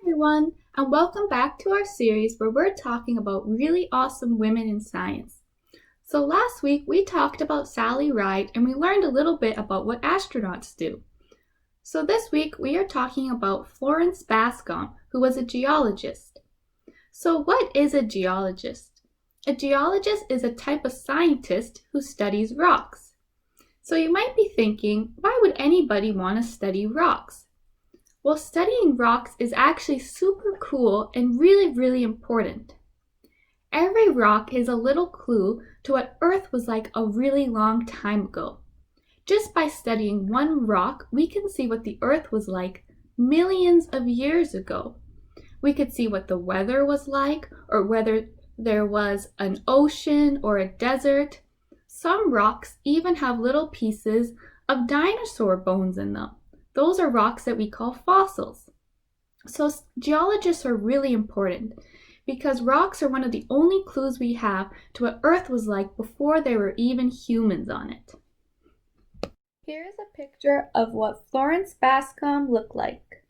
everyone, and welcome back to our series where we're talking about really awesome women in science. So last week we talked about Sally Ride and we learned a little bit about what astronauts do. So this week we are talking about Florence Bascom, who was a geologist. So what is a geologist? A geologist is a type of scientist who studies rocks. So you might be thinking, why would anybody want to study rocks? Well, studying rocks is actually super cool and really important. Every rock is a little clue to what Earth was like a really long time ago. Just by studying one rock, we can see what the Earth was like millions of years ago. We could see what the weather was like, or whether there was an ocean or a desert. Some rocks even have little pieces of dinosaur bones in them. Those are rocks that we call fossils. So geologists are really important because rocks are one of the only clues we have to what Earth was like before there were even humans on it. Here's a picture of what Florence Bascom looked like.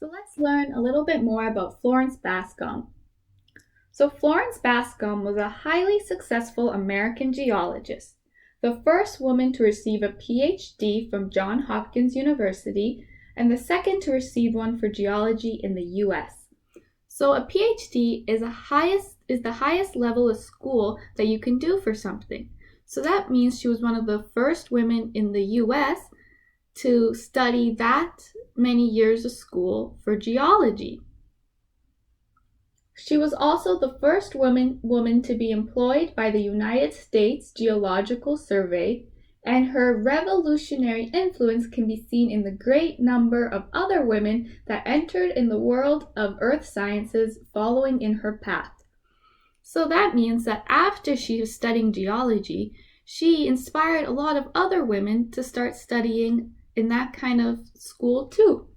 So let's learn a little bit more about Florence Bascom. So Florence Bascom was a highly successful American geologist, the first woman to receive a PhD from Johns Hopkins University, and the second to receive one for geology in the US. So a PhD is the highest level of school that you can do for something. So that means she was one of the first women in the US to study that many years of school for geology. She was also the first woman to be employed by the United States Geological Survey, and her revolutionary influence can be seen in the great number of other women that entered in the world of earth sciences following in her path. So that means that after she was studying geology, she inspired a lot of other women to start studying in that kind of school too.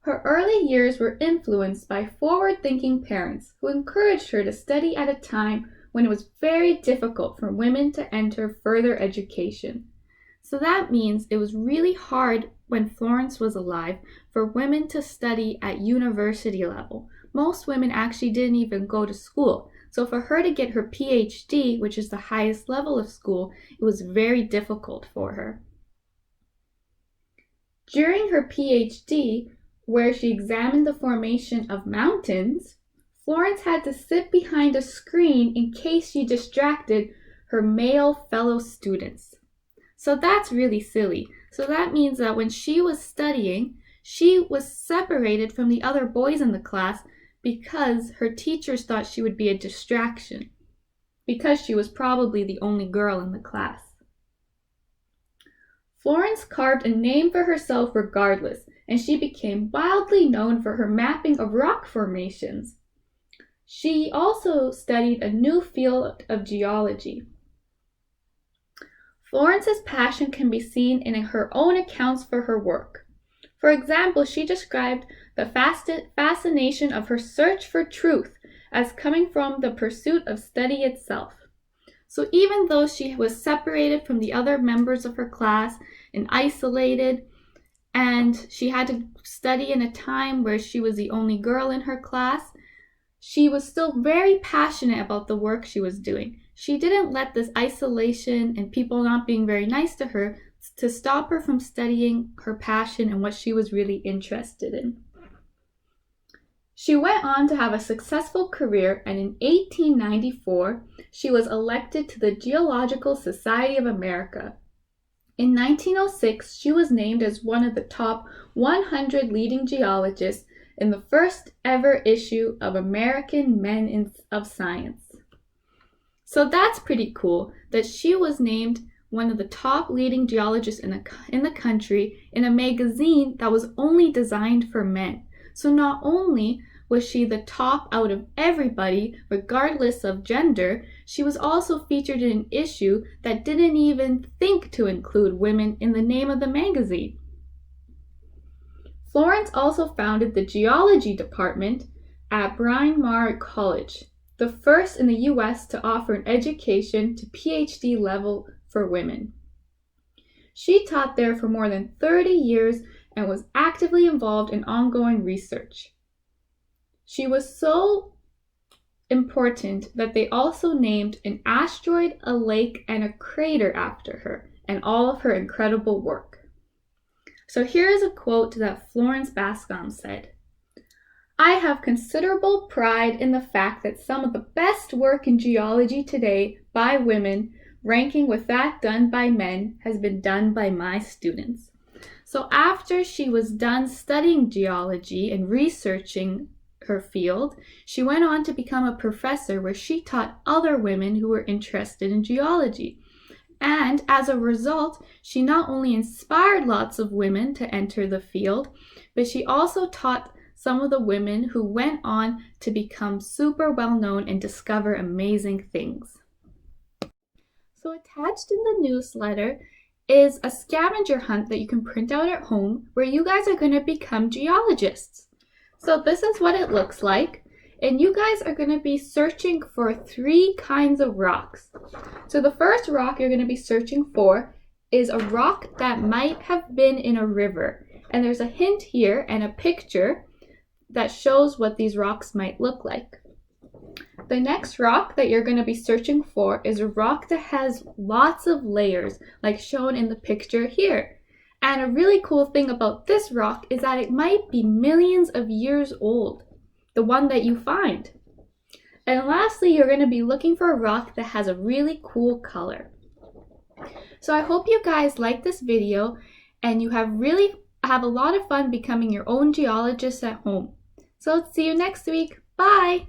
Her early years were influenced by forward-thinking parents who encouraged her to study at a time when it was very difficult for women to enter further education. So that means it was really hard when Florence was alive for women to study at university level. Most women actually didn't even go to school. So for her to get her PhD, which is the highest level of school, it was very difficult for her. During her PhD, where she examined the formation of mountains, Florence had to sit behind a screen in case she distracted her male fellow students. So that's really silly. So that means that when she was studying, she was separated from the other boys in the class because her teachers thought she would be a distraction, because she was probably the only girl in the class. Florence carved a name for herself regardless, and she became wildly known for her mapping of rock formations. She also studied a new field of geology. Florence's passion can be seen in her own accounts for her work. For example, she described the fascination of her search for truth as coming from the pursuit of study itself. So even though she was separated from the other members of her class and isolated, and she had to study in a time where she was the only girl in her class, she was still very passionate about the work she was doing. She didn't let this isolation and people not being very nice to her to stop her from studying her passion and what she was really interested in. She went on to have a successful career, and in 1894, she was elected to the Geological Society of America. In 1906, she was named as one of the top 100 leading geologists in the first ever issue of American Men of Science. So that's pretty cool that she was named one of the top leading geologists in the country in a magazine that was only designed for men. So not only was she the top out of everybody, regardless of gender, she was also featured in an issue that didn't even think to include women in the name of the magazine. Florence also founded the geology department at Bryn Mawr College, the first in the US to offer an education to PhD level for women. She taught there for more than 30 years and was actively involved in ongoing research. She was so important that they also named an asteroid, a lake, and a crater after her, and all of her incredible work. So here is a quote that Florence said. "I have considerable pride in the fact that some of the best work in geology today by women, ranking with that done by men, has been done by my students." So after she was done studying geology and researching her field, she went on to become a professor where she taught other women who were interested in geology. And as a result, she not only inspired lots of women to enter the field, but she also taught some of the women who went on to become super well known and discover amazing things. So attached in the newsletter is a scavenger hunt that you can print out at home where you guys are going to become geologists. So this is what it looks like, and you guys are going to be searching for 3 kinds of rocks. So the first rock you're going to be searching for is a rock that might have been in a river, and there's a hint here and a picture that shows what these rocks might look like. The next rock that you're going to be searching for is a rock that has lots of layers, like shown in the picture here. And a really cool thing about this rock is that it might be millions of years old, the one that you find. And lastly, you're going to be looking for a rock that has a really cool color. So I hope you guys like this video and you have a lot of fun becoming your own geologist at home. So see you next week. Bye!